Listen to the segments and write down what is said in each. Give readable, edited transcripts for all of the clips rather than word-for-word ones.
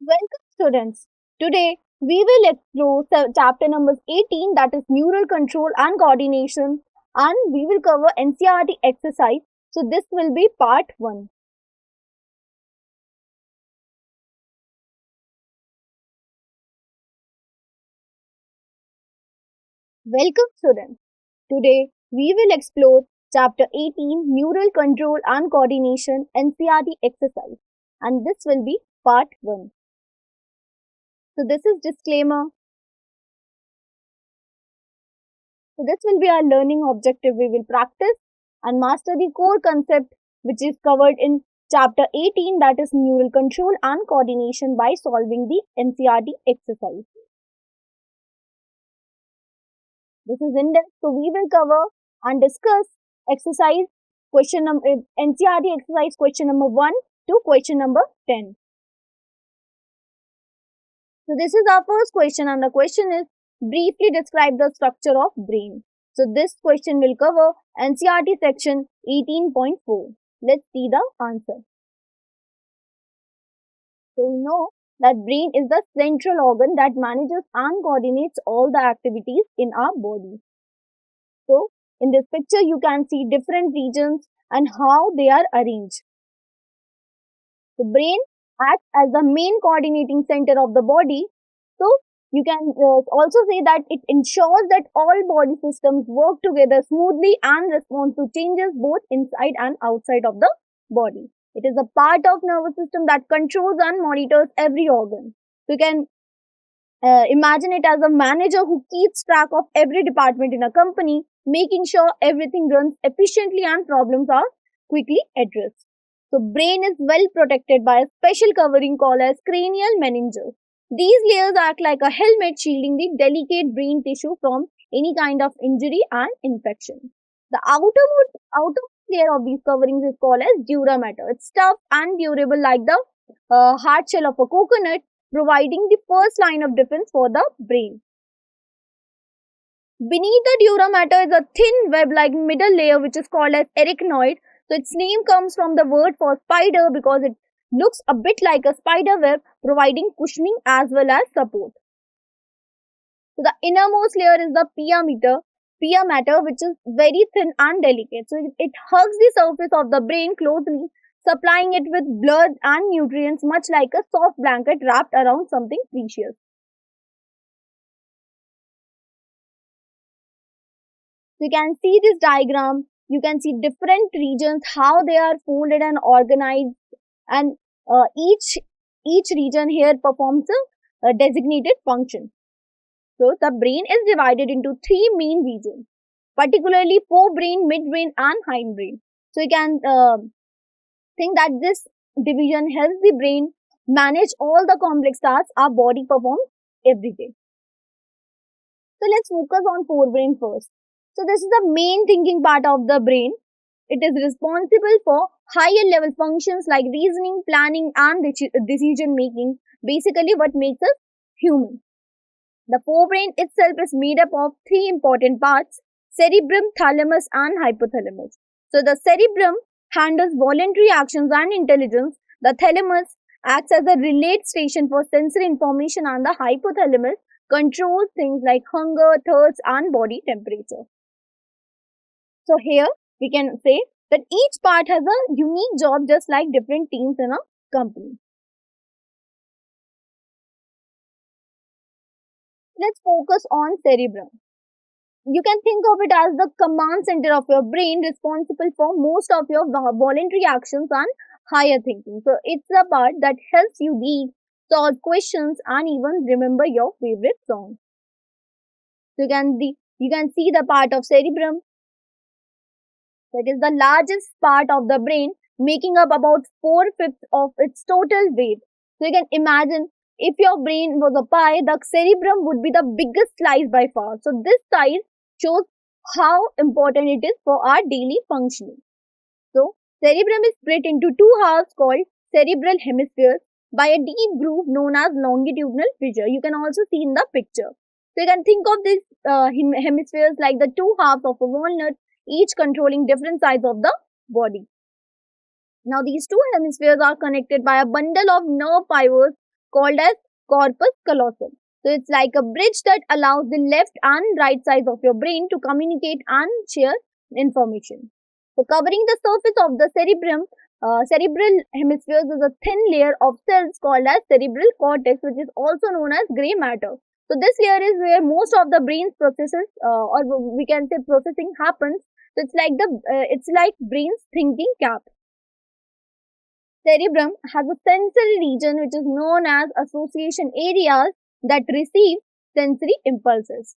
Welcome, students. Today we will explore chapter number 18, that is neural control and coordination, and we will cover NCERT exercise. So, this will be part 1. Welcome, students. Today we will explore chapter 18, neural control and coordination, NCERT exercise, and this will be part 1. So, this is disclaimer. So this will be our learning objective. We will practice and master the core concept which is covered in chapter 18, that is neural control and coordination, by solving the NCERT exercise. This is in depth, so we will cover and discuss exercise NCERT exercise question number 1 to question number 10. So this is our first question, and the question is, briefly describe the structure of brain. So this question will cover NCERT section 18.4. Let's see the answer. So we know that brain is the central organ that manages and coordinates all the activities in our body. So in this picture you can see different regions and how they are arranged. The brain acts as the main coordinating center of the body. So you can also say that it ensures that all body systems work together smoothly and respond to changes both inside and outside of the body. It is a part of nervous system that controls and monitors every organ. So you can imagine it as a manager who keeps track of every department in a company, making sure everything runs efficiently and problems are quickly addressed. So brain is well protected by a special covering called as cranial meninges. These layers act like a helmet shielding the delicate brain tissue from any kind of injury and infection. The outer layer of these coverings is called as dura mater. It's tough and durable like the hard shell of a coconut, providing the first line of defense for the brain. Beneath the dura mater is a thin web-like middle layer which is called as arachnoid. So its name comes from the word for spider because it looks a bit like a spider web, providing cushioning as well as support. So the innermost layer is the pia mater, which is very thin and delicate. So it hugs the surface of the brain closely, supplying it with blood and nutrients, much like a soft blanket wrapped around something precious. So you can see this diagram. You can see different regions, how they are folded and organized, and each region here performs a designated function. So the brain is divided into three main regions, particularly forebrain, midbrain, and hindbrain. So you can think that this division helps the brain manage all the complex tasks our body performs every day. So let's focus on forebrain first. So this is the main thinking part of the brain. It is responsible for higher level functions like reasoning, planning, and decision making. Basically, what makes us human. The forebrain itself is made up of three important parts: cerebrum, thalamus, and hypothalamus. So the cerebrum handles voluntary actions and intelligence. The thalamus acts as a relay station for sensory information, and the hypothalamus controls things like hunger, thirst, and body temperature. So here we can say that each part has a unique job, just like different teams in a company. Let's focus on cerebrum. You can think of it as the command center of your brain, responsible for most of your voluntary actions and higher thinking. So it's the part that helps you read, solve questions, and even remember your favorite song. So you can see the part of cerebrum that is the largest part of the brain, making up about 4/5 of its total weight. So you can imagine, if your brain was a pie, the cerebrum would be the biggest slice by far. So this size shows how important it is for our daily functioning. So cerebrum is split into two halves called cerebral hemispheres by a deep groove known as longitudinal fissure. You can also see in the picture. So you can think of these hemispheres like the two halves of a walnut, each controlling different sides of the body. Now these two hemispheres are connected by a bundle of nerve fibers called as corpus callosum. So it's like a bridge that allows the left and right sides of your brain to communicate and share information. So covering the surface of the cerebrum, cerebral hemispheres is a thin layer of cells called as cerebral cortex, which is also known as gray matter. So this layer is where most of the brain's processes, or we can say processing happens. So it's like brain's thinking cap. Cerebrum has a sensory region which is known as association areas that receive sensory impulses.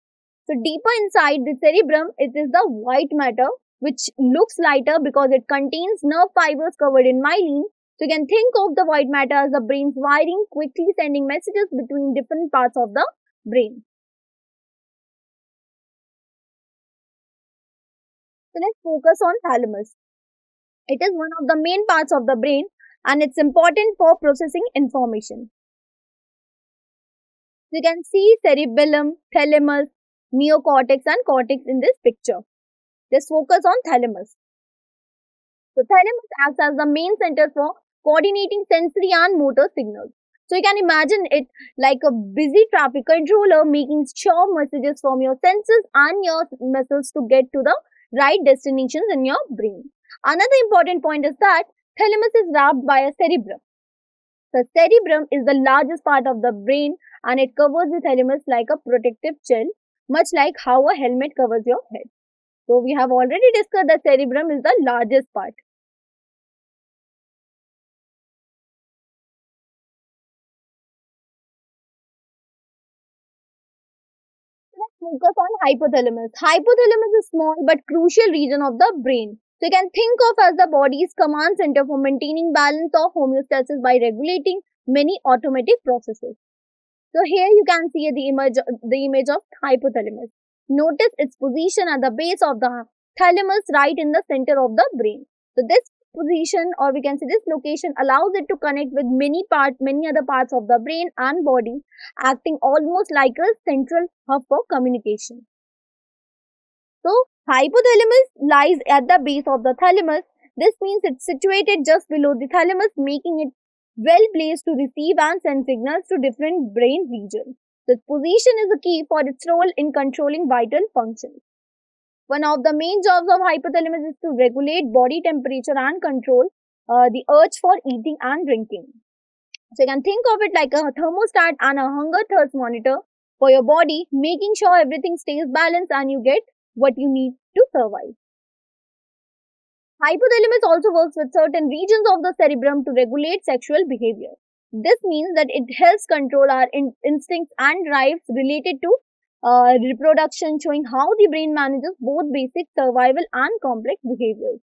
So deeper inside the cerebrum, it is the white matter which looks lighter because it contains nerve fibers covered in myelin. So you can think of the white matter as the brain's wiring quickly sending messages between different parts of the brain. So let's focus on thalamus. It is one of the main parts of the brain and it's important for processing information. You can see cerebellum, thalamus, neocortex and cortex in this picture. Let's focus on thalamus. So thalamus acts as the main center for coordinating sensory and motor signals. So you can imagine it like a busy traffic controller making sure messages from your senses and your muscles to get to the right destinations in your brain. Another important point is that thalamus is wrapped by a cerebrum. The cerebrum is the largest part of the brain and it covers the thalamus like a protective shell, much like how a helmet covers your head. So we have already discussed that cerebrum is the largest part. Let's focus on hypothalamus. Hypothalamus is a small but crucial region of the brain. So you can think of as the body's command center for maintaining balance or homeostasis by regulating many automatic processes. So here you can see the image of hypothalamus. Notice its position at the base of the thalamus right in the center of the brain. So this position, or we can say this location, allows it to connect with many other parts of the brain and body, acting almost like a central hub for communication. So hypothalamus lies at the base of the thalamus. This means it's situated just below the thalamus, making it well placed to receive and send signals to different brain regions. This position is the key for its role in controlling vital functions. One of the main jobs of hypothalamus is to regulate body temperature and control the urge for eating and drinking. So you can think of it like a thermostat and a hunger thirst monitor for your body, making sure everything stays balanced and you get what you need to survive. Hypothalamus also works with certain regions of the cerebrum to regulate sexual behavior. This means that it helps control our instincts and drives related to reproduction, showing how the brain manages both basic survival and complex behaviors.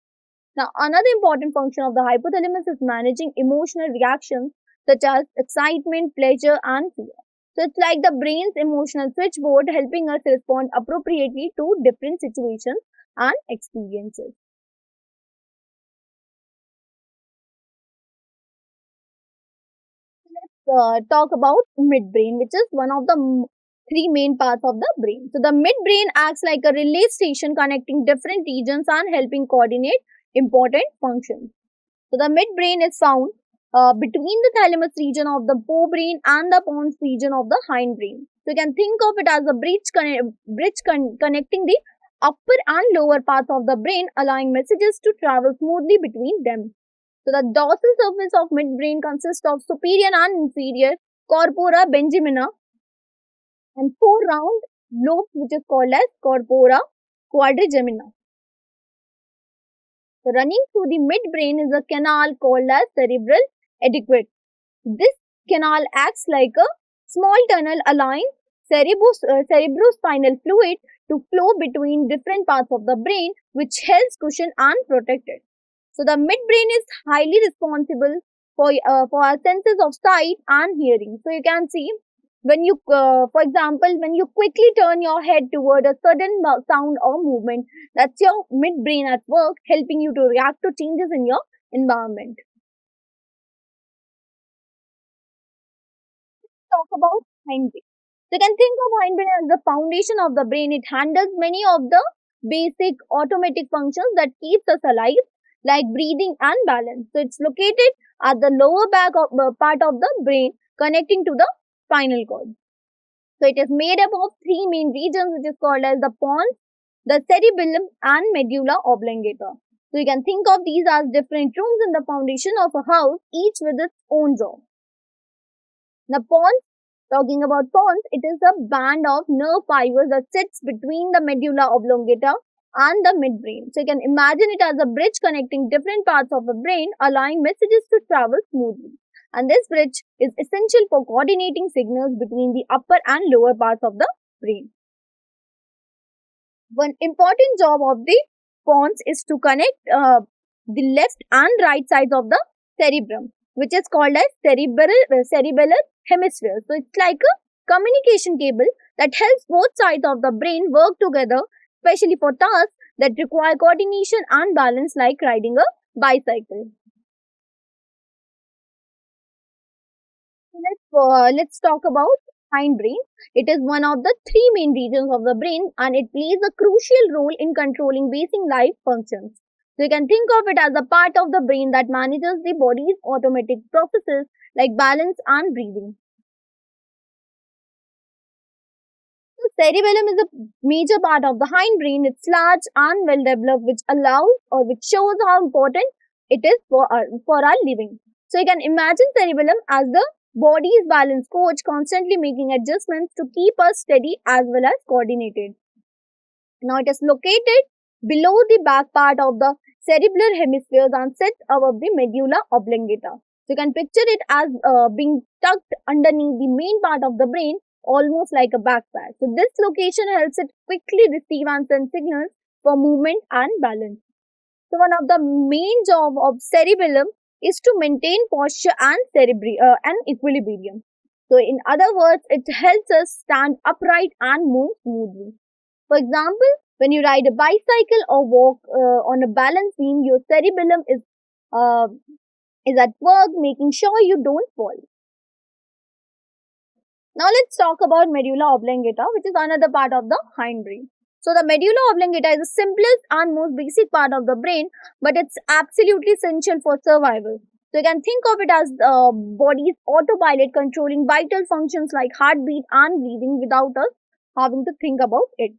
Now, another important function of the hypothalamus is managing emotional reactions such as excitement, pleasure, and fear. So, it's like the brain's emotional switchboard helping us respond appropriately to different situations and experiences. Talk about midbrain, which is one of the three main parts of the brain. So, the midbrain acts like a relay station connecting different regions and helping coordinate important functions. So, the midbrain is found between the thalamus region of the forebrain and the pons region of the hindbrain. So, you can think of it as a connecting the upper and lower parts of the brain, allowing messages to travel smoothly between them. So, the dorsal surface of midbrain consists of superior and inferior corpora benjamina and four round lobes, which is called as corpora quadrigemina. So, running through the midbrain is a canal called as cerebral aqueduct. This canal acts like a small tunnel allowing cerebrospinal fluid to flow between different parts of the brain, which helps cushion and protect it. So, the midbrain is highly responsible for our senses of sight and hearing. So, you can see when you, for example, when you quickly turn your head toward a sudden sound or movement, that's your midbrain at work, helping you to react to changes in your environment. Talk about hindbrain. So you can think of hindbrain as the foundation of the brain. It handles many of the basic automatic functions that keeps us alive, like breathing and balance. So it's located at the lower back of part of the brain, connecting to the spinal cord. So it is made up of three main regions, which is called as the pons, the cerebellum, and medulla oblongata. So you can think of these as different rooms in the foundation of a house, each with its own job. The pons, talking about pons, it is a band of nerve fibers that sits between the medulla oblongata and the midbrain. So you can imagine it as a bridge connecting different parts of the brain, allowing messages to travel smoothly. And this bridge is essential for coordinating signals between the upper and lower parts of the brain. One important job of the pons is to connect the left and right sides of the cerebrum, which is called as cerebellar hemisphere. So it's like a communication cable that helps both sides of the brain work together, especially for tasks that require coordination and balance, like riding a bicycle. Let's talk about hindbrain. It is one of the three main regions of the brain, and it plays a crucial role in controlling basic life functions. So you can think of it as a part of the brain that manages the body's automatic processes like balance and breathing. So cerebellum is a major part of the hindbrain. It's large and well developed, which allows or which shows how important it is for our living. So you can imagine cerebellum as the body's balance coach, constantly making adjustments to keep us steady as well as coordinated. Now it is located below the back part of the cerebellar hemispheres and sits above the medulla oblongata. So you can picture it as being tucked underneath the main part of the brain, almost like a backpack. So this location helps it quickly receive and send signals for movement and balance. So one of the main job of cerebellum is to maintain posture and and equilibrium. So in other words, it helps us stand upright and move smoothly. For example, when you ride a bicycle or walk on a balance beam, your cerebellum uh, is at work, making sure you don't fall. Now let's talk about medulla oblongata, which is another part of the hindbrain. So the medulla oblongata is the simplest and most basic part of the brain, but it's absolutely essential for survival. So you can think of it as the body's autopilot controlling vital functions like heartbeat and breathing without us having to think about it.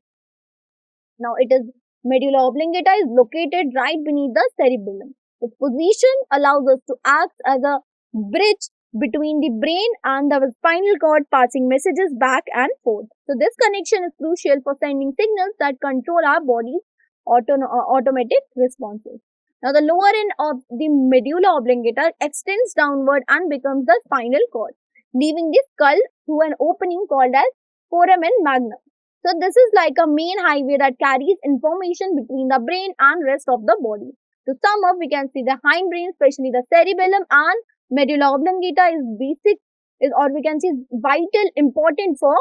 Now it is medulla oblongata is located right beneath the cerebellum. Its position allows us to act as a bridge between the brain and the spinal cord, passing messages back and forth. So this connection is crucial for sending signals that control our body's automatic responses. Now the lower end of the medulla oblongata extends downward and becomes the spinal cord, leaving the skull through an opening called as foramen magnum. So this is like a main highway that carries information between the brain and rest of the body. To sum up, we can see the hindbrain, especially the cerebellum and medulla oblongata, is basic, is or we can see vital, important for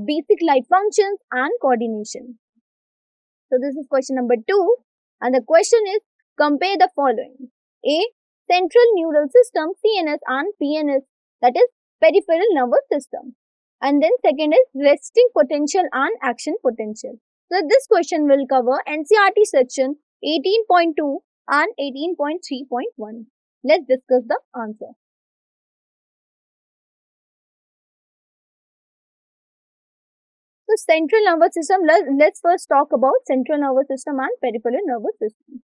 basic life functions and coordination. So this is question number 2, and the question is compare the following: A. Central neural system (CNS) and PNS, that is peripheral nervous system. And then second is resting potential and action potential. So this question will cover NCERT section 18.2 and 18.3.1. Let's discuss the answer. So central nervous system, let's first talk about central nervous system and peripheral nervous system.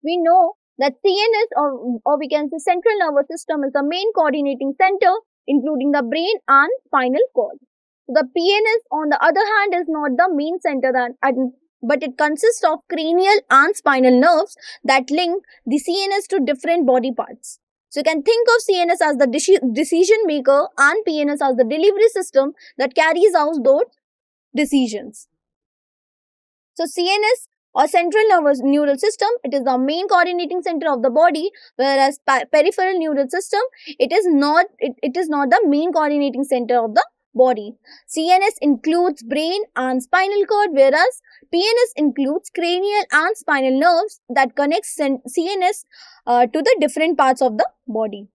We know that CNS, or we can say central nervous system, is the main coordinating center including the brain and spinal cord. The PNS, on the other hand, is not the main center, but it consists of cranial and spinal nerves that link the CNS to different body parts. So you can think of CNS as the decision maker and PNS as the delivery system that carries out those decisions. So CNS, or central nervous neural system, it is the main coordinating center of the body, whereas peripheral neural system, it is not the main coordinating center of the body. CNS includes brain and spinal cord, whereas PNS includes cranial and spinal nerves that connects CNS to the different parts of the body.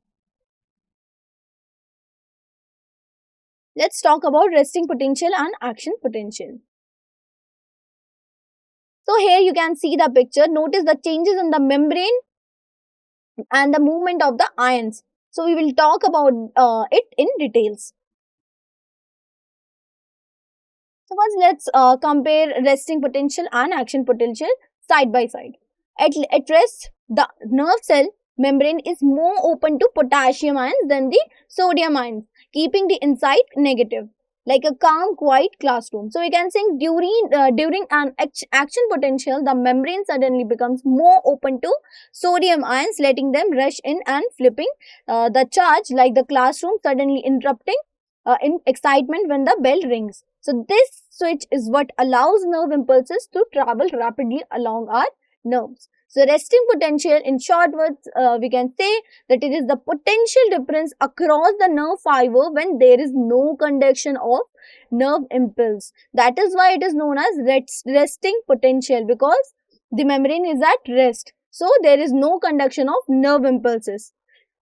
Let's talk about resting potential and action potential. So here you can see the picture. Notice the changes in the membrane and the movement of the ions. So we will talk about it in details. So first, let's compare resting potential and action potential side by side. At rest, the nerve cell membrane is more open to potassium ions than the sodium ions, keeping the inside negative, like a calm, quiet classroom. So we can say during an action potential, the membrane suddenly becomes more open to sodium ions, letting them rush in and flipping the charge, like the classroom suddenly interrupting in excitement when the bell rings. So this switch is what allows nerve impulses to travel rapidly along our nerves. So resting potential, in short words, we can say that it is the potential difference across the nerve fiber when there is no conduction of nerve impulse. That is why it is known as resting potential, because the membrane is at rest. So there is no conduction of nerve impulses.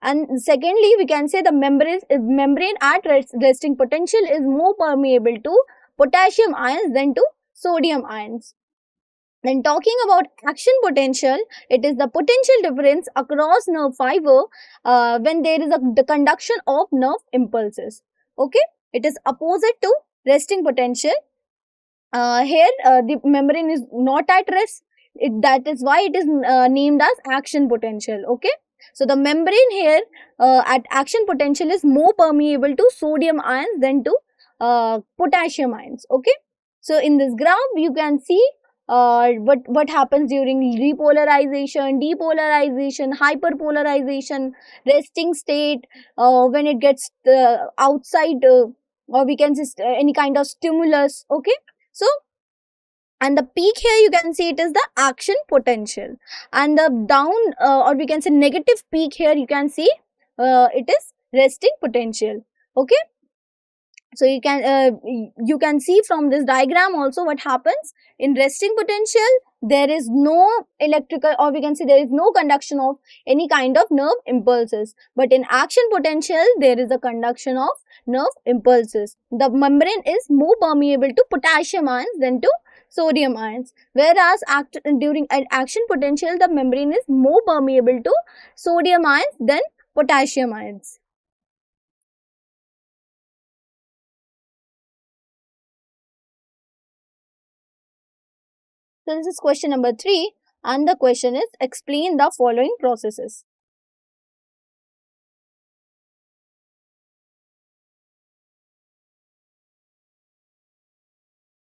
And secondly, we can say the membrane at resting potential is more permeable to potassium ions than to sodium ions. Then talking about action potential, it is the potential difference across nerve fiber when there is the conduction of nerve impulses. Okay, it is opposite to resting potential. Here, the membrane is not at rest. That is why it is named as action potential. Okay, so the membrane here at action potential is more permeable to sodium ions than to potassium ions. Okay, so in this graph you can see what happens during repolarization, depolarization, hyperpolarization, resting state, when it gets outside, or we can say any kind of stimulus. Okay, so and the peak here you can see it is the action potential, and the down, or we can say negative peak here you can see it is resting potential. Okay, so you can see from this diagram also what happens in resting potential. There is no electrical, or we can say there is no conduction of any kind of nerve impulses, but in action potential there is a conduction of nerve impulses. The membrane is more permeable to potassium ions than to sodium ions, whereas during an action potential the membrane is more permeable to sodium ions than potassium ions. So this is question number 3, and the question is explain the following processes.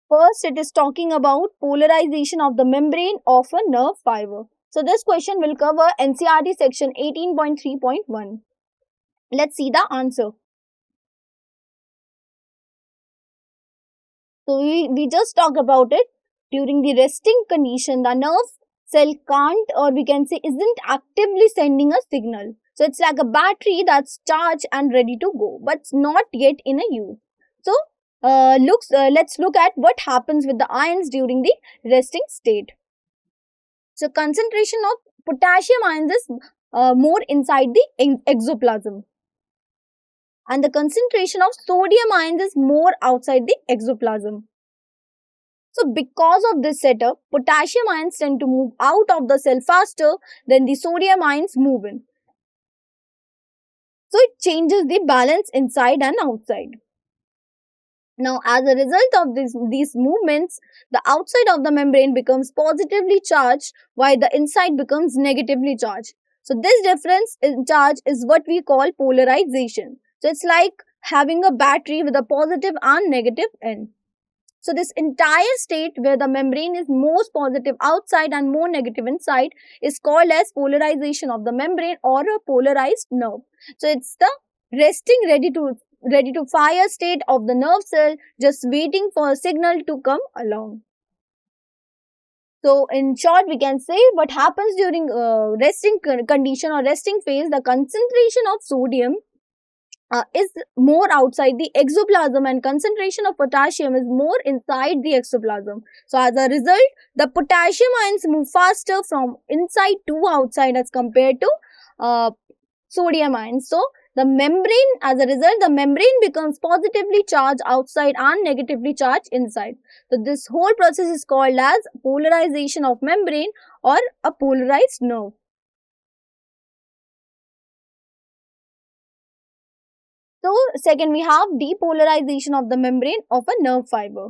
First, it is talking about polarization of the membrane of a nerve fiber. So this question will cover NCERT section 18.3.1. Let's see the answer. So we just talked about it. During the resting condition, the nerve cell can't, or we can say isn't actively sending a signal. So it's like a battery that's charged and ready to go, but not yet in a use. So let's look at what happens with the ions during the resting state. So concentration of potassium ions is more inside the exoplasm, and the concentration of sodium ions is more outside the exoplasm. So because of this setup, potassium ions tend to move out of the cell faster than the sodium ions move in. So it changes the balance inside and outside. Now, as a result of these movements, the outside of the membrane becomes positively charged while the inside becomes negatively charged. So this difference in charge is what we call polarization. So it's like having a battery with a positive and negative end. So this entire state where the membrane is most positive outside and more negative inside is called as polarization of the membrane or a polarized nerve. So it's the resting ready to fire state of the nerve cell, just waiting for a signal to come along. So in short, we can say what happens during resting condition or resting phase, the concentration of sodium is more outside the exoplasm, and concentration of potassium is more inside the exoplasm. So as a result, the potassium ions move faster from inside to outside as compared to sodium ions. So the membrane, as a result, the membrane becomes positively charged outside and negatively charged inside. So this whole process is called as polarization of membrane or a polarized nerve. So second, we have depolarization of the membrane of a nerve fiber.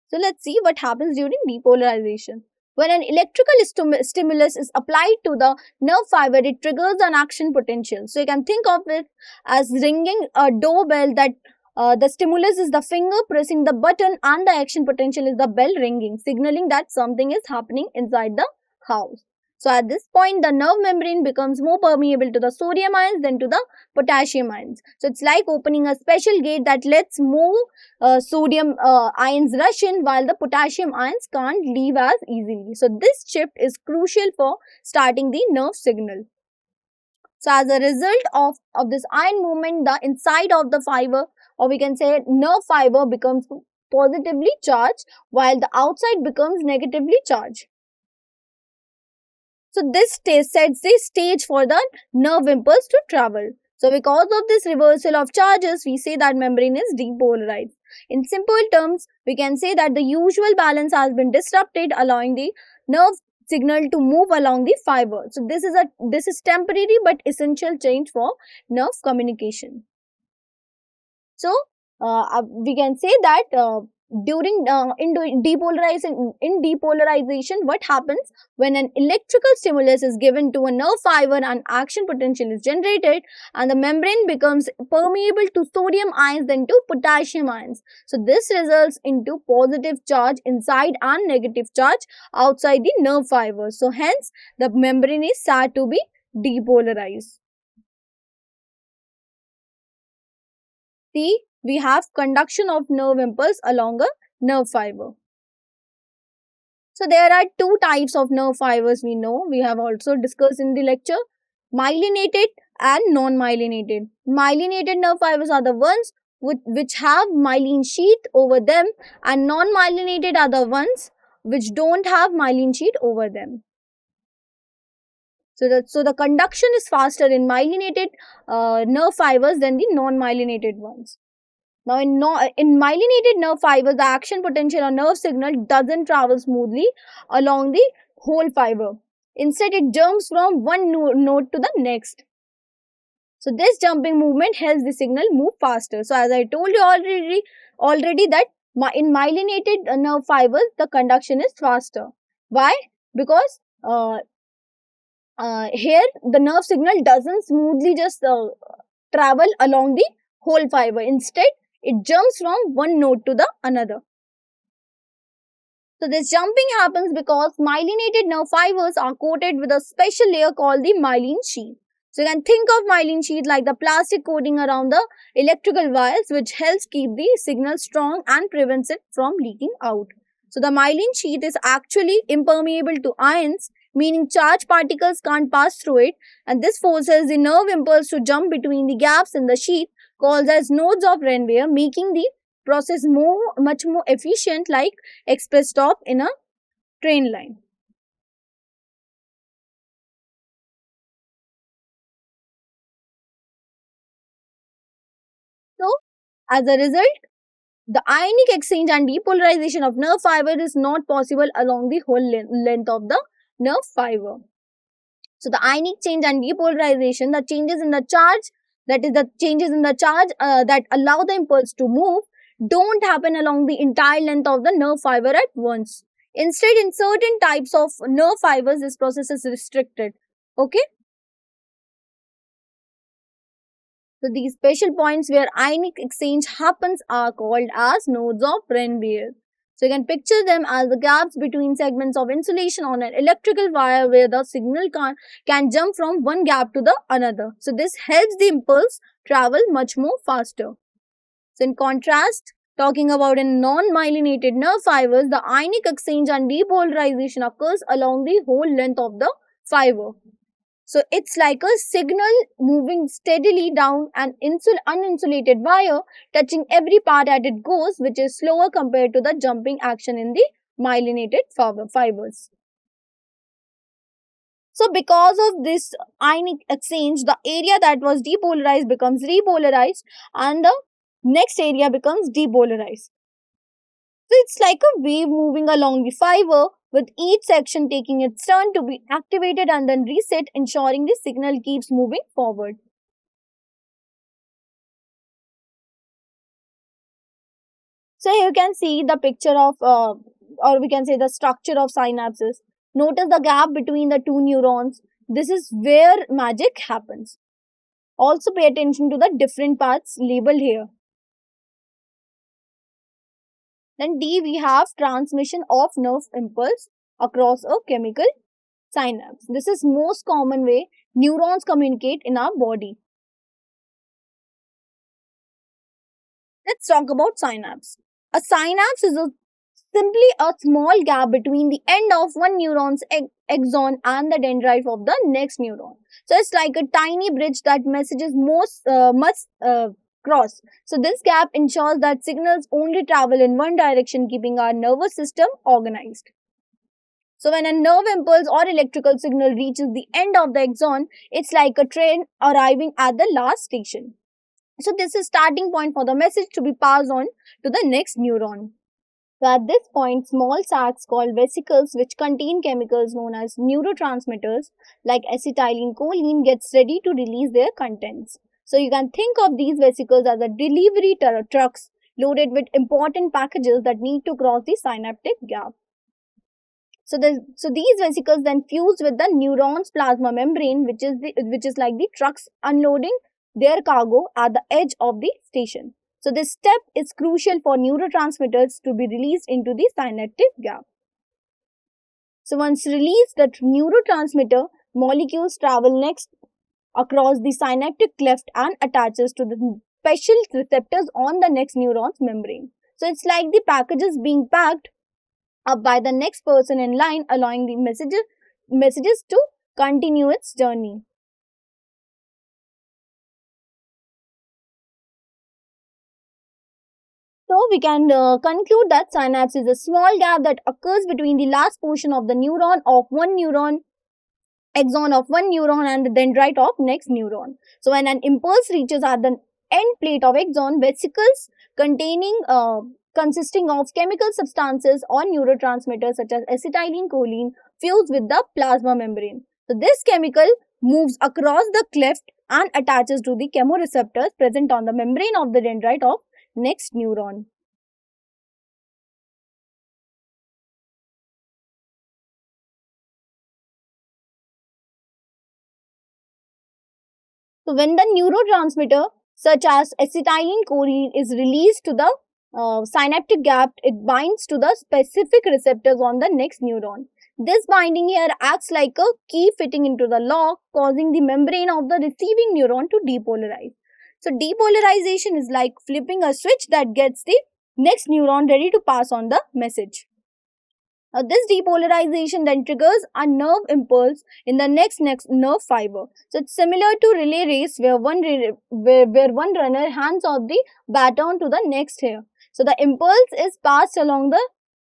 So let's see what happens during depolarization. When an electrical stimulus is applied to the nerve fiber, it triggers an action potential. So you can think of it as ringing a doorbell, that the stimulus is the finger pressing the button and the action potential is the bell ringing, signaling that something is happening inside the house. So at this point, the nerve membrane becomes more permeable to the sodium ions than to the potassium ions. So it's like opening a special gate that lets more sodium ions rush in while the potassium ions can't leave as easily. So this shift is crucial for starting the nerve signal. So as a result of this ion movement, the inside of the fiber, or we can say nerve fiber, becomes positively charged while the outside becomes negatively charged. So this sets the stage for the nerve impulse to travel. So because of this reversal of charges, we say that membrane is depolarized. In simple terms, we can say that the usual balance has been disrupted, allowing the nerve signal to move along the fiber. So this is temporary but essential change for nerve communication. So we can say that during depolarization, what happens when an electrical stimulus is given to a nerve fiber and action potential is generated, and the membrane becomes permeable to sodium ions than to potassium ions. So this results into positive charge inside and negative charge outside the nerve fiber. So hence the membrane is said to be depolarized. See, we have conduction of nerve impulse along a nerve fiber. So there are two types of nerve fibers we know. We have also discussed in the lecture: myelinated and non-myelinated. Myelinated nerve fibers are the ones which have myelin sheath over them, and non-myelinated are the ones which don't have myelin sheath over them. So the conduction is faster in myelinated nerve fibers than the non-myelinated ones. Now, in myelinated nerve fibers, the action potential or nerve signal doesn't travel smoothly along the whole fiber. Instead, it jumps from one node to the next. So this jumping movement helps the signal move faster. So as I told you already that in myelinated nerve fibers, the conduction is faster. Why? Because here the nerve signal doesn't smoothly just travel along the whole fiber. Instead, it jumps from one node to the another. So this jumping happens because myelinated nerve fibers are coated with a special layer called the myelin sheath. So you can think of myelin sheath like the plastic coating around the electrical wires, which helps keep the signal strong and prevents it from leaking out. So the myelin sheath is actually impermeable to ions, meaning charged particles can't pass through it, and this forces the nerve impulse to jump between the gaps in the sheath, called as nodes of Renvier, making the process much more efficient, like express stop in a train line. So as a result, the ionic exchange and depolarization of nerve fiber is not possible along the whole length of the nerve fiber. So the ionic change and depolarization, the changes in the charge, that is the changes in the charge that allow the impulse to move, don't happen along the entire length of the nerve fiber at once. Instead, in certain types of nerve fibers, this process is restricted. Okay. So these special points where ionic exchange happens are called as nodes of Renvier. So you can picture them as the gaps between segments of insulation on an electrical wire where the signal can jump from one gap to the another. So this helps the impulse travel much more faster. So in contrast, talking about in non-myelinated nerve fibers, the ionic exchange and depolarization occurs along the whole length of the fiber. So it's like a signal moving steadily down an uninsulated wire, touching every part as it goes, which is slower compared to the jumping action in the myelinated fibers. So because of this ionic exchange, the area that was depolarized becomes repolarized and the next area becomes depolarized. So it's like a wave moving along the fiber, with each section taking its turn to be activated and then reset, ensuring the signal keeps moving forward. So here you can see the picture of, or we can say the structure of synapses. Notice the gap between the two neurons. This is where magic happens. Also pay attention to the different paths labeled here. Then D, we have transmission of nerve impulse across a chemical synapse. This is most common way neurons communicate in our body. Let's talk about synapse. A synapse is simply a small gap between the end of one neuron's axon and the dendrite of the next neuron. So it's like a tiny bridge that messages must cross. So this gap ensures that signals only travel in one direction, keeping our nervous system organized. So when a nerve impulse or electrical signal reaches the end of the axon, it's like a train arriving at the last station. So this is starting point for the message to be passed on to the next neuron. So at this point, small sacs called vesicles, which contain chemicals known as neurotransmitters like acetylcholine, gets ready to release their contents. So you can think of these vesicles as a delivery trucks loaded with important packages that need to cross the synaptic gap. So these vesicles then fuse with the neuron's plasma membrane, which is like the trucks unloading their cargo at the edge of the station. So this step is crucial for neurotransmitters to be released into the synaptic gap. So once released, the neurotransmitter molecules travel next across the synaptic cleft and attaches to the special receptors on the next neuron's membrane. So it's like the packages being packed up by the next person in line, allowing the messages to continue its journey. So we can conclude that synapse is a small gap that occurs between the last portion of the axon of one neuron and the dendrite of next neuron. So when an impulse reaches at the end plate of axon, vesicles containing consisting of chemical substances or neurotransmitters such as acetylcholine fuse with the plasma membrane. So this chemical moves across the cleft and attaches to the chemoreceptors present on the membrane of the dendrite of next neuron. So when the neurotransmitter such as acetylcholine is released to the synaptic gap, it binds to the specific receptors on the next neuron. This binding here acts like a key fitting into the lock, causing the membrane of the receiving neuron to depolarize. So depolarization is like flipping a switch that gets the next neuron ready to pass on the message. This depolarization then triggers a nerve impulse in the next nerve fiber. So it's similar to relay race where where one runner hands off the baton to the next here. So the impulse is passed along the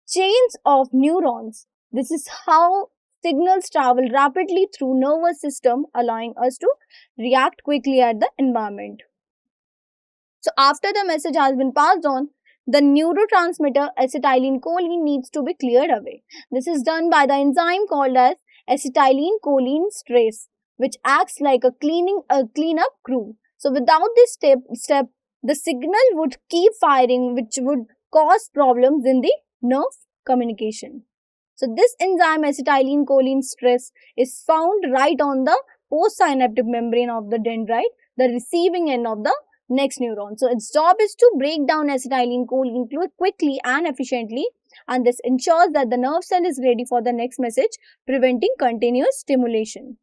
chains of neurons. This is how signals travel rapidly through nervous system, allowing us to react quickly at the environment. So after the message has been passed on, the neurotransmitter acetylcholine needs to be cleared away. This is done by the enzyme called as acetylcholinesterase, which acts like a cleanup crew. So without this step, the signal would keep firing, which would cause problems in the nerve communication. So this enzyme acetylcholinesterase is found right on the postsynaptic membrane of the dendrite, the receiving end of the next neuron. So its job is to break down acetylcholine quickly and efficiently, and this ensures that the nerve cell is ready for the next message, preventing continuous stimulation.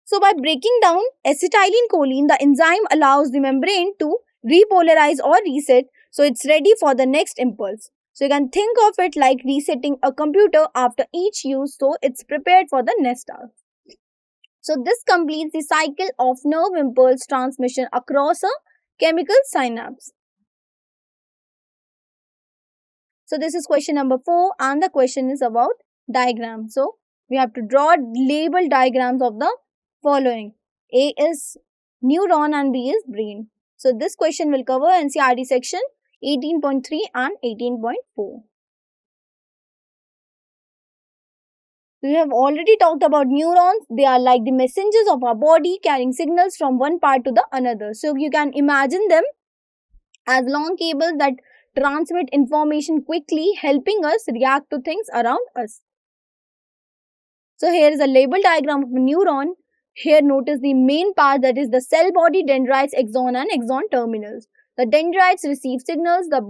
So by breaking down acetylcholine, the enzyme allows the membrane to repolarize or reset, so it's ready for the next impulse. So you can think of it like resetting a computer after each use, so it's prepared for the next task. So this completes the cycle of nerve impulse transmission across a chemical synapse. So this is question number 4, and the question is about diagram. So we have to draw label diagrams of the following. A is neuron and B is brain. So this question will cover NCERT section 18.3 and 18.4. We have already talked about neurons. They are like the messengers of our body carrying signals from one part to the another. So you can imagine them as long cables that transmit information quickly, helping us react to things around us. So here is a label diagram of a neuron. Here notice the main part, that is the cell body, dendrites, axon and axon terminals. The dendrites receive signals, the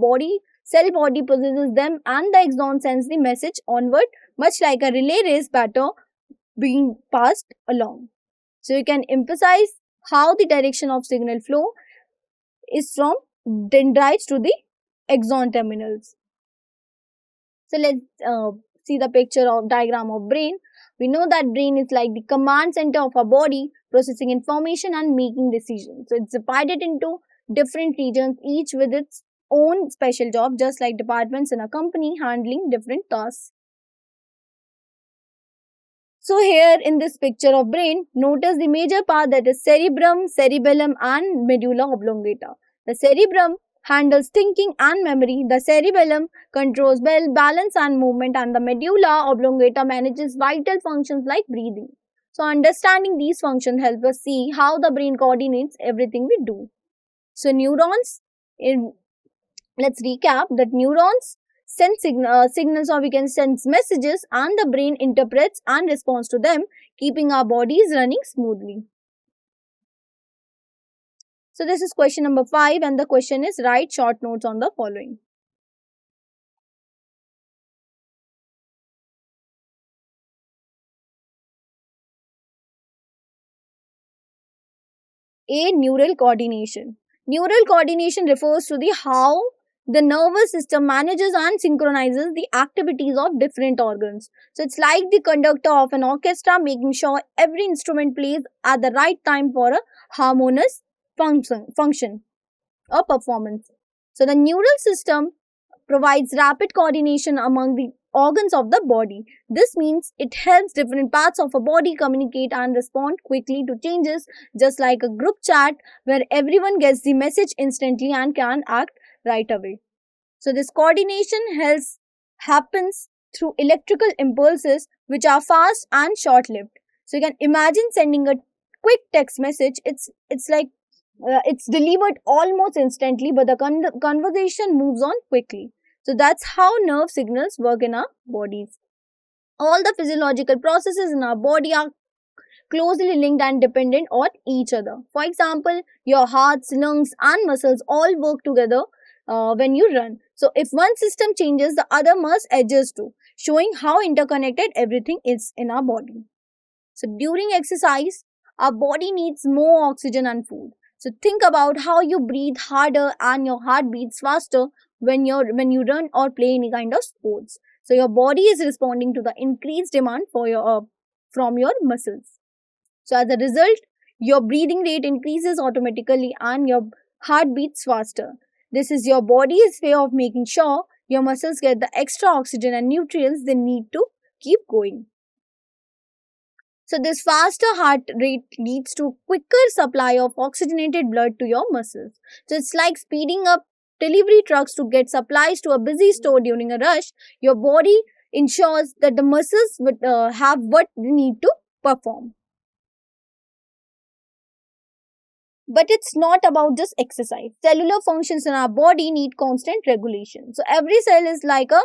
cell body processes them, and the axon sends the message onward, much like a relay race baton being passed along. So you can emphasize how the direction of signal flow is from dendrites to the axon terminals. So let's see the picture of diagram of brain. We know that brain is like the command center of our body, processing information and making decisions. So it's divided into different regions, each with its own special job, just like departments in a company handling different tasks. So here in this picture of brain, notice the major part, that is cerebrum, cerebellum and medulla oblongata. The cerebrum handles thinking and memory. The cerebellum controls balance and movement, and the medulla oblongata manages vital functions like breathing. So understanding these functions helps us see how the brain coordinates everything we do. So neurons, in let's recap that neurons send signals, or we can sense messages, and the brain interprets and responds to them, keeping our bodies running smoothly. So this is question number 5, and the question is write short notes on the following. A. Neural coordination. Neural coordination refers to the how the nervous system manages and synchronizes the activities of different organs. So it's like the conductor of an orchestra, making sure every instrument plays at the right time for a harmonious function or performance. So the neural system provides rapid coordination among the organs of the body. This means it helps different parts of a body communicate and respond quickly to changes, just like a group chat where everyone gets the message instantly and can act right away. So this coordination happens through electrical impulses, which are fast and short-lived. So you can imagine sending a quick text message. It's like it's delivered almost instantly, but the conversation moves on quickly. So that's how nerve signals work in our bodies. All the physiological processes in our body are closely linked and dependent on each other. For example, your hearts, lungs, and muscles all work together when you run. So if one system changes, the other must adjust too, showing how interconnected everything is in our body. So during exercise, our body needs more oxygen and food. So think about how you breathe harder and your heart beats faster when you run or play any kind of sports. So your body is responding to the increased demand for your from your muscles. So as a result, your breathing rate increases automatically and your heart beats faster. This is your body's way of making sure your muscles get the extra oxygen and nutrients they need to keep going. So this faster heart rate leads to quicker supply of oxygenated blood to your muscles. So it's like speeding up delivery trucks to get supplies to a busy store during a rush. Your body ensures that the muscles would have what they need to perform. But it's not about just exercise. Cellular functions in our body need constant regulation. So every cell is like a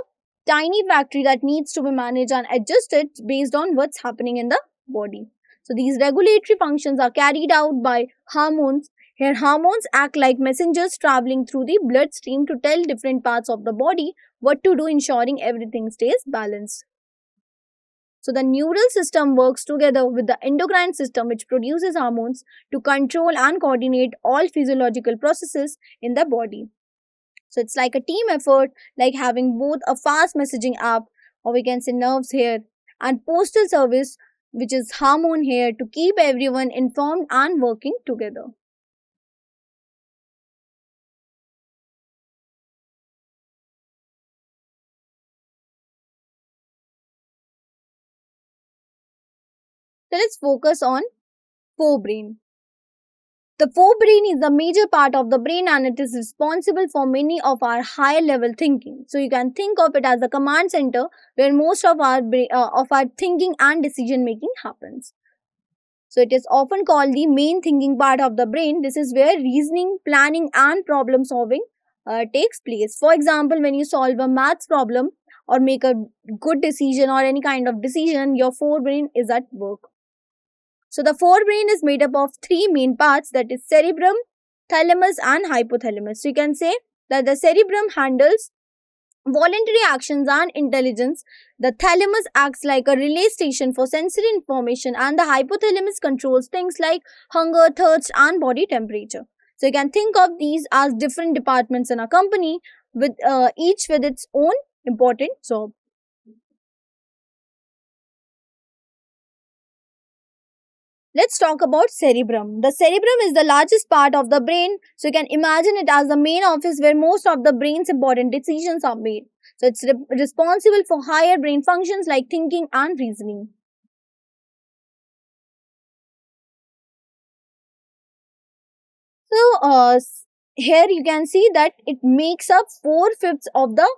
tiny factory that needs to be managed and adjusted based on what's happening in the body. So these regulatory functions are carried out by hormones. Here hormones act like messengers traveling through the bloodstream to tell different parts of the body what to do, ensuring everything stays balanced. So the neural system works together with the endocrine system, which produces hormones to control and coordinate all physiological processes in the body. So it's like a team effort, like having both a fast messaging app, or we can say nerves here, and postal service, which is hormone here, to keep everyone informed and working together. So let's focus on forebrain. The forebrain is the major part of the brain and it is responsible for many of our higher level thinking. So you can think of it as the command center where most of our thinking and decision making happens. So it is often called the main thinking part of the brain. This is where reasoning, planning, and problem solving takes place. For example, when you solve a maths problem or make a good decision or any kind of decision, your forebrain is at work. So the forebrain is made up of three main parts, that is cerebrum, thalamus, and hypothalamus. So you can say that the cerebrum handles voluntary actions and intelligence. The thalamus acts like a relay station for sensory information, and the hypothalamus controls things like hunger, thirst, and body temperature. So you can think of these as different departments in a company with each with its own important job. Let's talk about cerebrum. The cerebrum is the largest part of the brain, so you can imagine it as the main office where most of the brain's important decisions are made. So it's responsible for higher brain functions like thinking and reasoning. So here you can see that it makes up 4/5 of the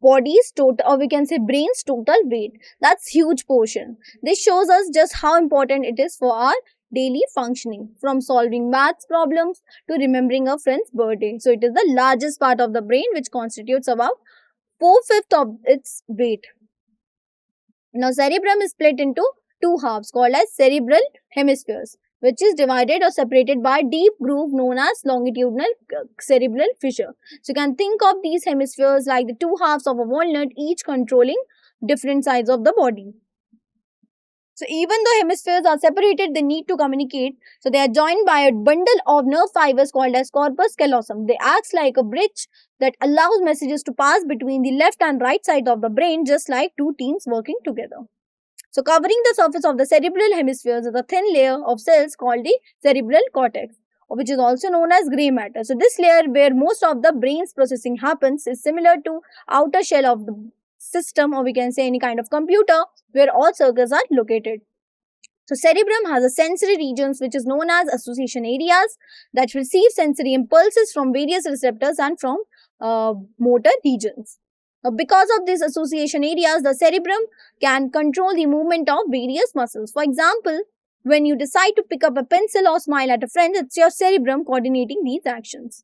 body's total, or we can say brain's total weight. That's huge portion. This shows us just how important it is for our daily functioning, from solving maths problems to remembering a friend's birthday. So it is the largest part of the brain, which constitutes about 4/5 of its weight. Now, cerebrum is split into two halves called as cerebral hemispheres, which is divided or separated by deep groove known as longitudinal cerebral fissure. So, you can think of these hemispheres like the two halves of a walnut, each controlling different sides of the body. So, even though hemispheres are separated, they need to communicate. So, they are joined by a bundle of nerve fibers called as corpus callosum. They act like a bridge that allows messages to pass between the left and right side of the brain, just like two teams working together. So, covering the surface of the cerebral hemispheres is a thin layer of cells called the cerebral cortex, which is also known as gray matter. So, this layer where most of the brain's processing happens is similar to outer shell of the system, or we can say any kind of computer where all circuits are located. So cerebrum has a sensory regions which is known as association areas that receive sensory impulses from various receptors and from motor regions. Because of these association areas, the cerebrum can control the movement of various muscles. For example, when you decide to pick up a pencil or smile at a friend, it's your cerebrum coordinating these actions.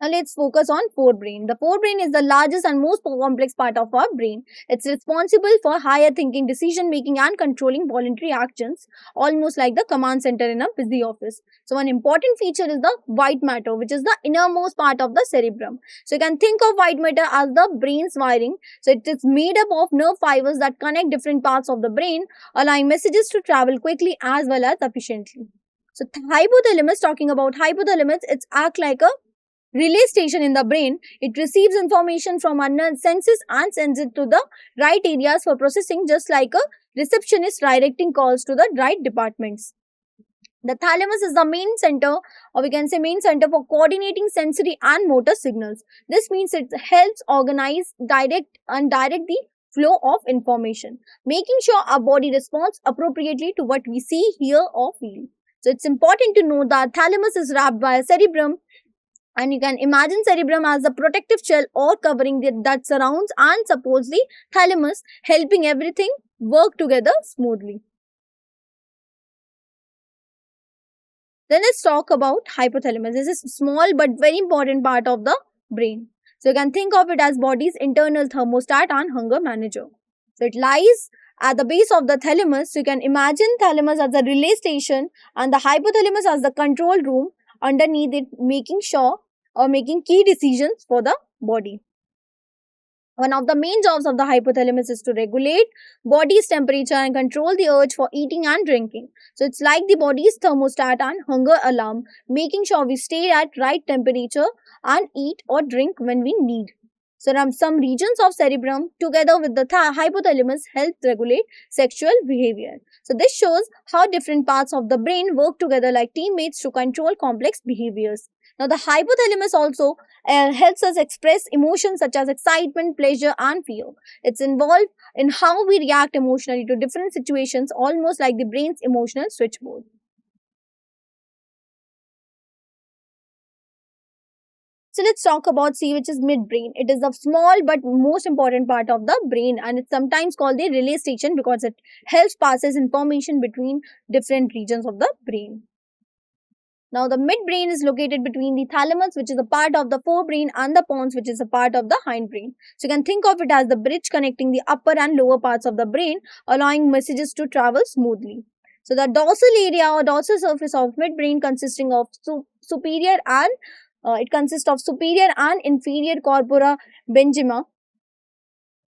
Now let's focus on forebrain. The forebrain is the largest and most complex part of our brain. It's responsible for higher thinking, decision making, and controlling voluntary actions, almost like the command center in a busy office. So one important feature is the white matter, which is the innermost part of the cerebrum. So you can think of white matter as the brain's wiring. So it is made up of nerve fibers that connect different parts of the brain, allowing messages to travel quickly as well as efficiently. So hypothalamus, talking about hypothalamus, it's act like a relay station in the brain. It receives information from our senses and sends it to the right areas for processing, just like a receptionist directing calls to the right departments. The thalamus is the main center, or we can say main center for coordinating sensory and motor signals. This means it helps organize, direct the flow of information, making sure our body responds appropriately to what we see, hear, or feel. So it's important to know that thalamus is wrapped by a cerebrum, and you can imagine cerebrum as a protective shell or covering that surrounds and supports the thalamus, helping everything work together smoothly. Then let's talk about hypothalamus. This is small but very important part of the brain. So you can think of it as body's internal thermostat and hunger manager. So it lies at the base of the thalamus. So you can imagine thalamus as the relay station and the hypothalamus as the control room underneath it, making sure or making key decisions for the body. One of the main jobs of the hypothalamus is to regulate body's temperature and control the urge for eating and drinking. So it's like the body's thermostat and hunger alarm, making sure we stay at right temperature and eat or drink when we need. So some regions of cerebrum together with the hypothalamus help regulate sexual behavior. So this shows how different parts of the brain work together like teammates to control complex behaviors. Now the hypothalamus also helps us express emotions such as excitement, pleasure and fear. It's involved in how we react emotionally to different situations, almost like the brain's emotional switchboard. So let's talk about C, which is midbrain. It is the small but most important part of the brain, and it's sometimes called the relay station because it helps passes information between different regions of the brain. Now, the midbrain is located between the thalamus, which is a part of the forebrain, and the pons, which is a part of the hindbrain. So, you can think of it as the bridge connecting the upper and lower parts of the brain, allowing messages to travel smoothly. So, the dorsal area or dorsal surface of midbrain consisting of superior and it consists of superior and inferior corpora bigema,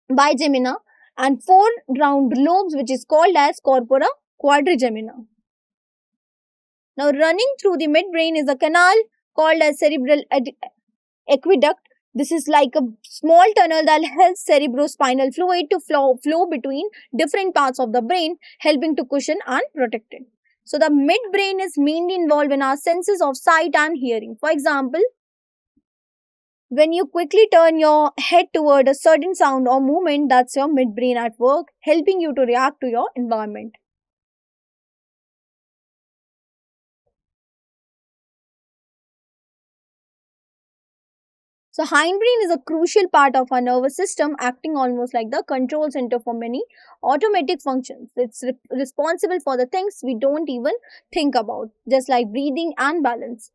bigemina, and four round lobes, which is called as corpora quadrigemina. Now, running through the midbrain is a canal called as cerebral aqueduct. This is like a small tunnel that helps cerebrospinal fluid to flow between different parts of the brain, helping to cushion and protect it. So, the midbrain is mainly involved in our senses of sight and hearing. For example, when you quickly turn your head toward a certain sound or movement, that's your midbrain at work, helping you to react to your environment. So, hindbrain is a crucial part of our nervous system, acting almost like the control center for many automatic functions. It's responsible for the things we don't even think about, just like breathing and balance.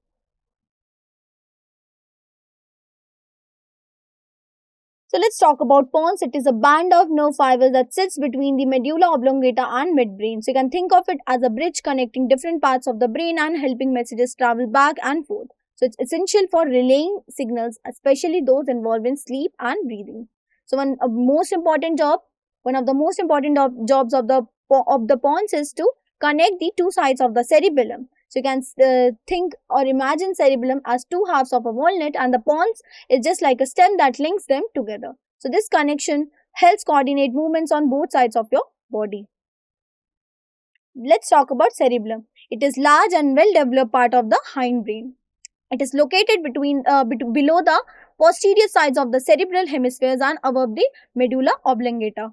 So, let's talk about pons. It is a band of nerve fibers that sits between the medulla oblongata and midbrain. So, you can think of it as a bridge connecting different parts of the brain and helping messages travel back and forth. So, it's essential for relaying signals, especially those involved in sleep and breathing. So, one of the most important jobs of the pons is to connect the two sides of the cerebellum. So, you can think or imagine cerebellum as two halves of a walnut, and the pons is just like a stem that links them together. So, this connection helps coordinate movements on both sides of your body. Let's talk about cerebellum. It is large and well developed part of the hindbrain. It is located below the posterior sides of the cerebral hemispheres and above the medulla oblongata.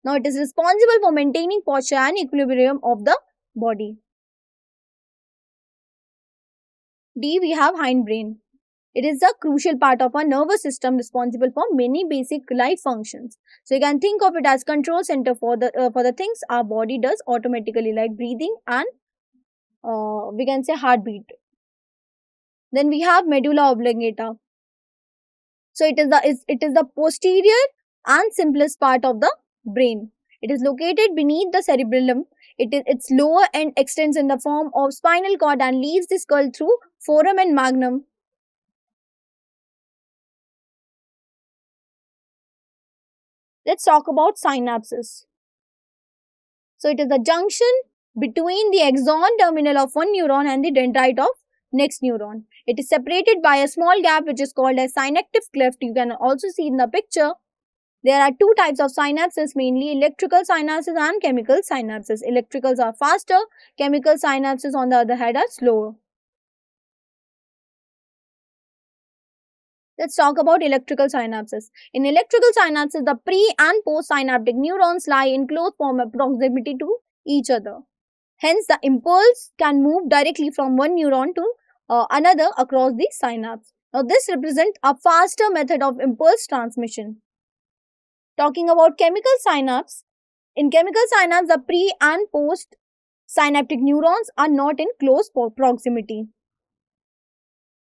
Now, it is responsible for maintaining posture and equilibrium of the body. D, we have hindbrain. It is a crucial part of our nervous system responsible for many basic life functions. So you can think of it as control center for the things our body does automatically, like breathing and we can say heartbeat. Then we have medulla oblongata. So it is the posterior and simplest part of the brain. It is located beneath the cerebellum. Its lower end extends in the form of spinal cord and leaves the skull through foramen and magnum. Let's talk about synapses. So it is the junction between the axon terminal of one neuron and the dendrite of next neuron. It is separated by a small gap which is called as synaptic cleft. You can also see in the picture. There are two types of synapses, mainly electrical synapses and chemical synapses. Electricals are faster, chemical synapses on the other hand are slower. Let's talk about electrical synapses. In electrical synapses, the pre and post synaptic neurons lie in close proximity to each other. Hence, the impulse can move directly from one neuron to another across the synapse. Now, this represents a faster method of impulse transmission. Talking about chemical synapse, in chemical synapse, the pre and post synaptic neurons are not in close proximity.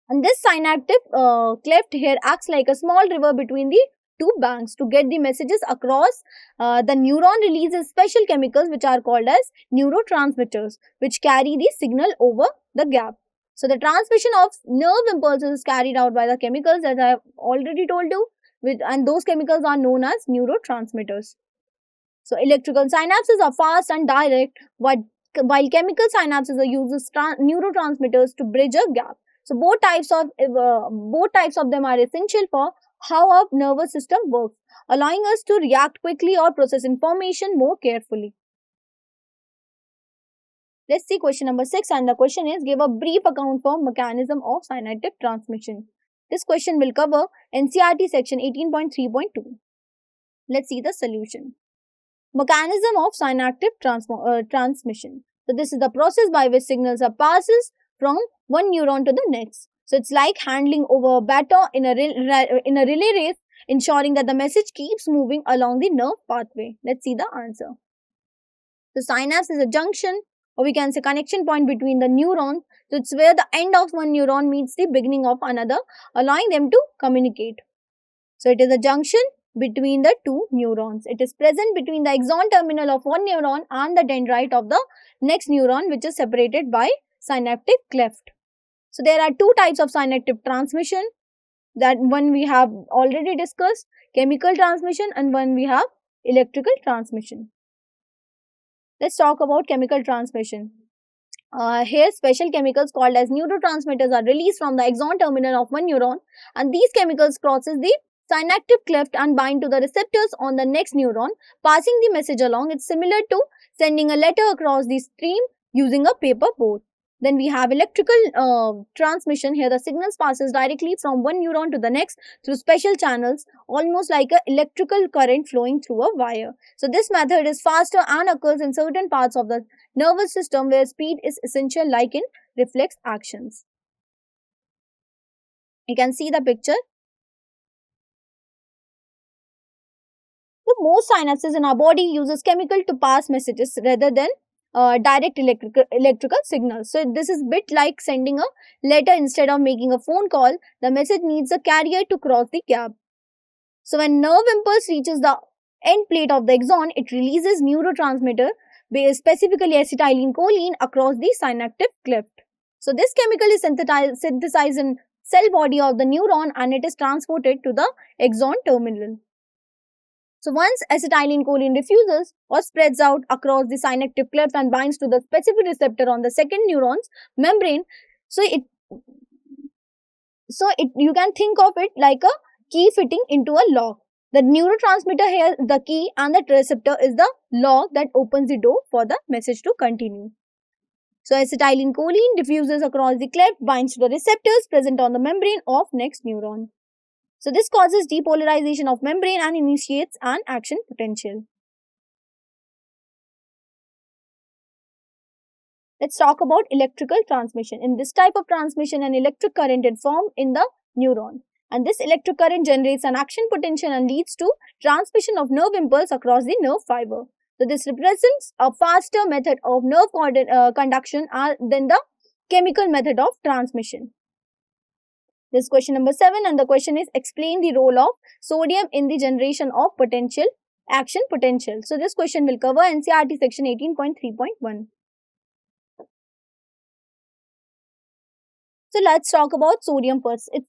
And this synaptic cleft here acts like a small river between the two banks to get the messages across. The neuron releases special chemicals which are called as neurotransmitters, which carry the signal over the gap. So the transmission of nerve impulses is carried out by the chemicals, as I have already told you, and those chemicals are known as neurotransmitters. So electrical synapses are fast and direct, while chemical synapses are uses neurotransmitters to bridge a gap. So both types of them are essential for how our nervous system works, allowing us to react quickly or process information more carefully. Let's see question number 6, and the question is, give a brief account for mechanism of synaptic transmission. This question will cover NCERT section 18.3.2. Let's see the solution. Mechanism of synaptic transmission. So this is the process by which signals are passes from one neuron to the next. So it's like handling over a baton in a relay race, ensuring that the message keeps moving along the nerve pathway. Let's see the answer. The synapse is a junction, or we can say connection point between the neurons. So it's where the end of one neuron meets the beginning of another, allowing them to communicate. So it is a junction between the two neurons. It is present between the axon terminal of one neuron and the dendrite of the next neuron, which is separated by synaptic cleft. So there are two types of synaptic transmission. That one we have already discussed, chemical transmission, and one we have electrical transmission. Let's talk about chemical transmission. Here, special chemicals called as neurotransmitters are released from the axon terminal of one neuron, and these chemicals crosses the synaptic cleft and bind to the receptors on the next neuron, passing the message along. It's similar to sending a letter across the stream using a paper boat. Then we have electrical transmission. Here the signals passes directly from one neuron to the next through special channels, almost like an electrical current flowing through a wire. So this method is faster and occurs in certain parts of the nervous system where speed is essential, like in reflex actions. You can see the picture. So most synapses in our body uses chemical to pass messages rather than direct electrical signals. So this is bit like sending a letter instead of making a phone call. The message needs a carrier to cross the gap. So when nerve impulse reaches the end plate of the axon, it releases neurotransmitter, specifically acetylcholine, across the synaptic cleft. So this chemical is synthesized in cell body of the neuron, and it is transported to the axon terminal. So once acetylcholine diffuses or spreads out across the synaptic cleft and binds to the specific receptor on the second neuron's membrane, so you can think of it like a key fitting into a lock. The neurotransmitter here, the key, and the receptor is the lock that opens the door for the message to continue. So acetylcholine diffuses across the cleft, binds to the receptors present on the membrane of next neuron. So this causes depolarization of membrane and initiates an action potential. Let's talk about electrical transmission. In this type of transmission, an electric current is formed in the neuron, and this electric current generates an action potential and leads to transmission of nerve impulse across the nerve fiber. So this represents a faster method of nerve conduction than the chemical method of transmission. This is question number 7, and the question is, explain the role of sodium in the generation of potential action potential. So this question will cover NCERT section 18.3.1. So let's talk about sodium first. It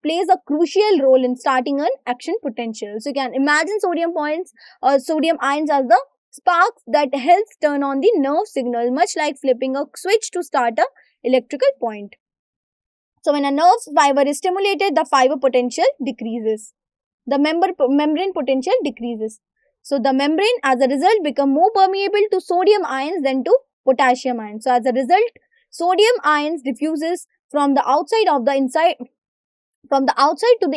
plays a crucial role in starting an action potential. So you can imagine sodium ions as the sparks that helps turn on the nerve signal, much like flipping a switch to start a electrical point. So when a nerve fiber is stimulated, the fiber potential decreases. The membrane potential decreases. So the membrane, as a result, become more permeable to sodium ions than to potassium ions. So as a result, sodium ions diffuses from the outside to the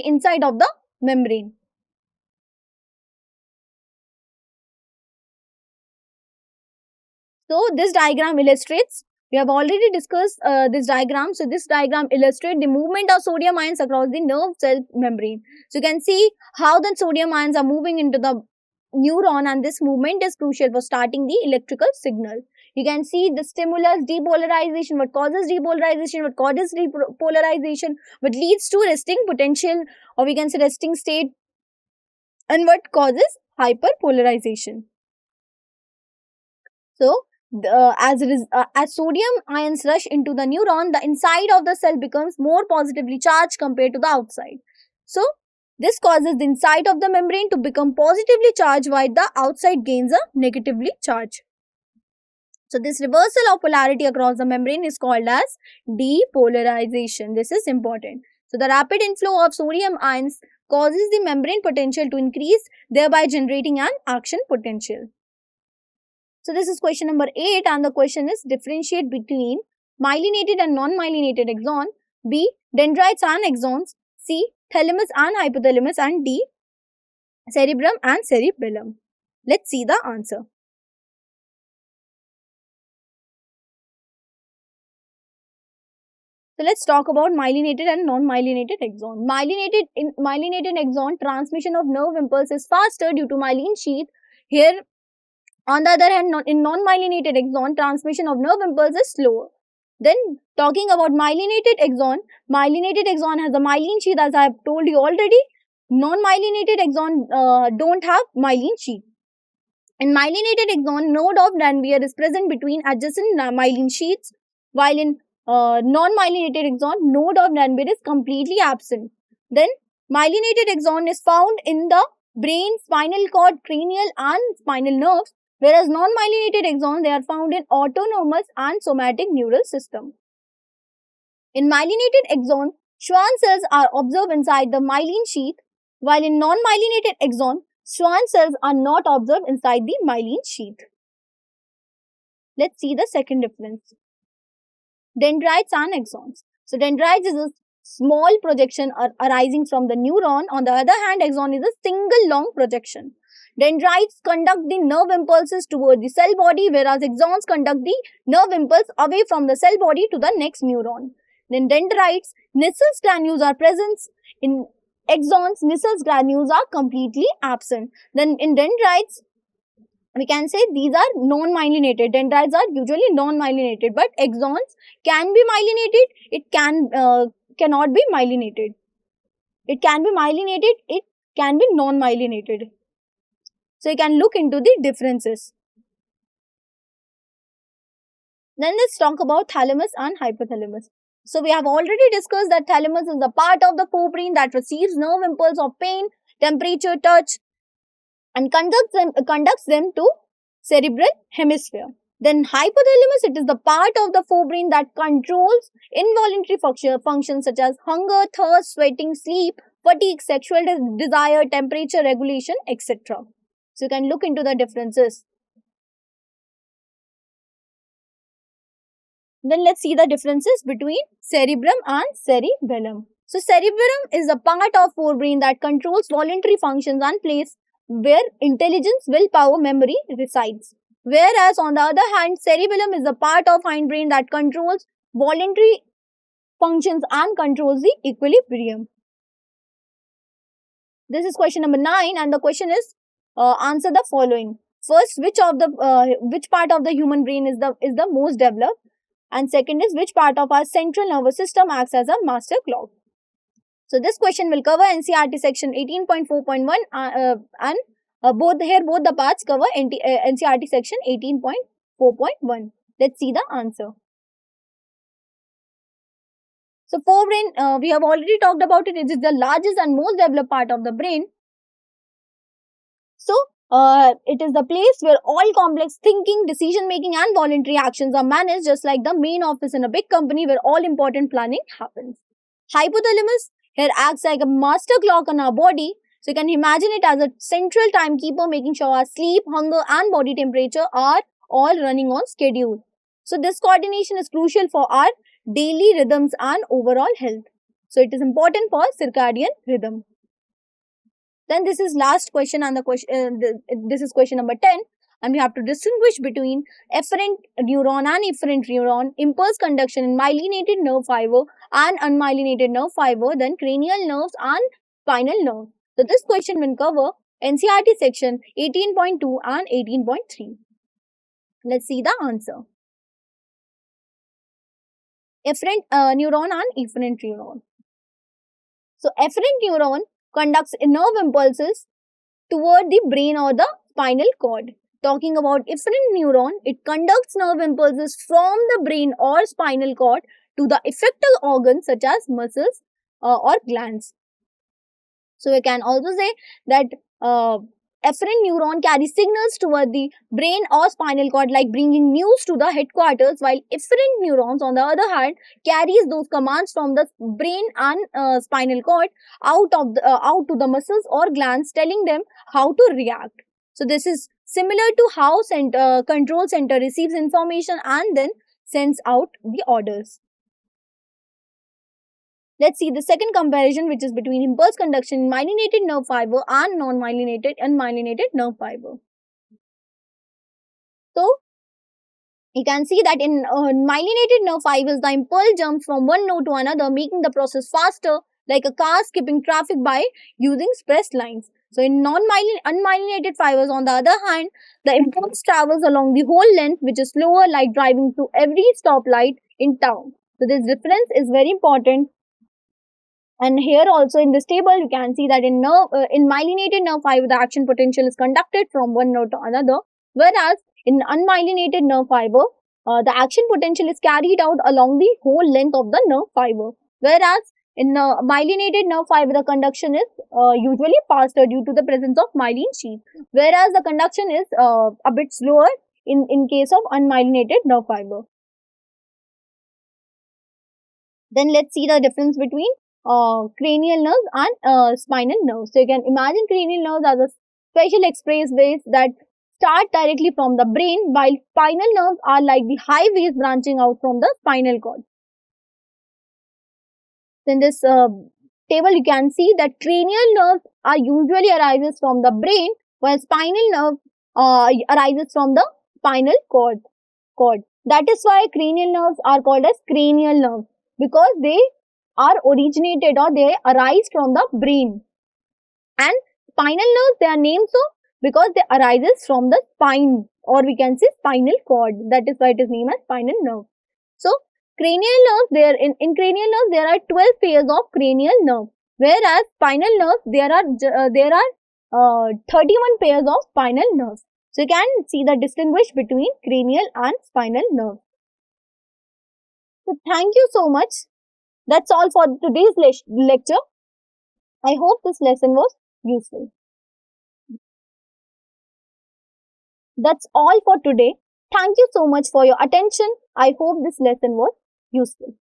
inside of the membrane. So this diagram illustrates. We have already discussed this diagram. So this diagram illustrates the movement of sodium ions across the nerve cell membrane. So you can see how the sodium ions are moving into the neuron, and this movement is crucial for starting the electrical signal. You can see the stimulus depolarization, what causes depolarization, what leads to resting potential, or we can say resting state, and what causes hyperpolarization. So as sodium ions rush into the neuron, the inside of the cell becomes more positively charged compared to the outside. So this causes the inside of the membrane to become positively charged while the outside gains a negatively charge. So this reversal of polarity across the membrane is called as depolarization. This is important. So the rapid inflow of sodium ions causes the membrane potential to increase, thereby generating an action potential. So this is question number 8, and the question is differentiate between myelinated and non-myelinated axon, B. dendrites and axons, C. thalamus and hypothalamus, and D. cerebrum and cerebellum. Let's see the answer. So let's talk about myelinated and non-myelinated axon. Myelinated axon transmission of nerve impulse is faster due to myelin sheath. Here, on the other hand, in non-myelinated axon, transmission of nerve impulse is slower. Then, talking about myelinated axon has a myelin sheath, as I have told you already. Non-myelinated axon don't have myelin sheath. In myelinated axon, node of Ranvier is present between adjacent myelin sheaths, while in non-myelinated axon, node of Ranvier is completely absent. Then, myelinated axon is found in the brain, spinal cord, cranial and spinal nerves, whereas non-myelinated axons, they are found in autonomous and somatic neural system. In myelinated axon, Schwann cells are observed inside the myelin sheath, while in non-myelinated axon, Schwann cells are not observed inside the myelin sheath. Let's see the second difference. Dendrites and axons. So dendrites is a small projection arising from the neuron. On the other hand, axon is a single long projection. Dendrites conduct the nerve impulses toward the cell body, whereas axons conduct the nerve impulse away from the cell body to the next neuron. In dendrites, Nissel's granules are present. In axons, Nissel's granules are completely absent. Then in dendrites, we can say these are non-myelinated. Dendrites are usually non-myelinated, but axons can be myelinated. It cannot be myelinated. It can be myelinated. It can be non-myelinated. So you can look into the differences. Then let's talk about thalamus and hypothalamus. So we have already discussed that thalamus is the part of the forebrain that receives nerve impulse of pain, temperature, touch, and conducts them to cerebral hemisphere. Then hypothalamus, it is the part of the forebrain that controls involuntary functions such as hunger, thirst, sweating, sleep, fatigue, sexual desire, temperature regulation, etc. So you can look into the differences. Then let's see the differences between cerebrum and cerebellum. So cerebrum is a part of forebrain that controls voluntary functions and place where intelligence, willpower, memory resides. Whereas on the other hand, cerebellum is a part of hindbrain that controls voluntary functions and controls the equilibrium. This is question number 9, and the question is answer the following. First, which part of the human brain is the most developed? And second is, which part of our central nervous system acts as a master clock? So this question will cover NCERT section 18.4.1 and both the parts cover NCERT section 18.4.1. Let's see the answer. So forebrain, we have already talked about it. It is the largest and most developed part of the brain. So it is the place where all complex thinking, decision making and voluntary actions are managed, just like the main office in a big company where all important planning happens. Hypothalamus here acts like a master clock on our body. So you can imagine it as a central timekeeper, making sure our sleep, hunger and body temperature are all running on schedule. So this coordination is crucial for our daily rhythms and overall health. So it is important for circadian rhythm. Then this is last question, and this is question number 10, and we have to distinguish between efferent neuron and efferent neuron, impulse conduction in myelinated nerve fiber and unmyelinated nerve fiber, then cranial nerves and spinal nerve. So this question will cover NCERT section 18.2 and 18.3. Let's see the answer. Efferent neuron and efferent neuron. So efferent neuron conducts nerve impulses toward the brain or the spinal cord. Talking about efferent neuron, it conducts nerve impulses from the brain or spinal cord to the effector organs such as muscles or glands. So we can also say that efferent neuron carries signals toward the brain or spinal cord, like bringing news to the headquarters, while efferent neurons, on the other hand, carries those commands from the brain and spinal cord out to the muscles or glands, telling them how to react. So this is similar to how control center receives information and then sends out the orders. Let's see the second comparison, which is between impulse conduction in myelinated nerve fiber and non-myelinated unmyelinated nerve fiber. So you can see that in myelinated nerve fibers, the impulse jumps from one node to another, making the process faster, like a car skipping traffic by using express lines. So in unmyelinated fibers, on the other hand, the impulse travels along the whole length, which is slower, like driving through every stoplight in town. So this difference is very important. And here also in this table, you can see that in myelinated nerve fiber, the action potential is conducted from one node to another, whereas in unmyelinated nerve fiber, the action potential is carried out along the whole length of the nerve fiber. Whereas in myelinated nerve fiber, the conduction is usually faster due to the presence of myelin sheath, whereas the conduction is a bit slower in case of unmyelinated nerve fiber. Then let's see the difference between cranial nerves and spinal nerves. So you can imagine cranial nerves as a special expressways that start directly from the brain, while spinal nerves are like the highways branching out from the spinal cord. In this table, you can see that cranial nerves are usually arises from the brain, while spinal nerve arises from the spinal cord. That is why cranial nerves are called as cranial nerves, because they are originated or they arise from the brain. And spinal nerves, they are named so because they arises from the spine, or we can say spinal cord. That is why it is named as spinal nerve. So cranial nerves, in cranial nerves there are 12 pairs of cranial nerve, whereas spinal nerves there are 31 pairs of spinal nerves. So you can see the distinguish between cranial and spinal nerve. So thank you so much. That's all for today's lecture. I hope this lesson was useful. That's all for today. Thank you so much for your attention. I hope this lesson was useful.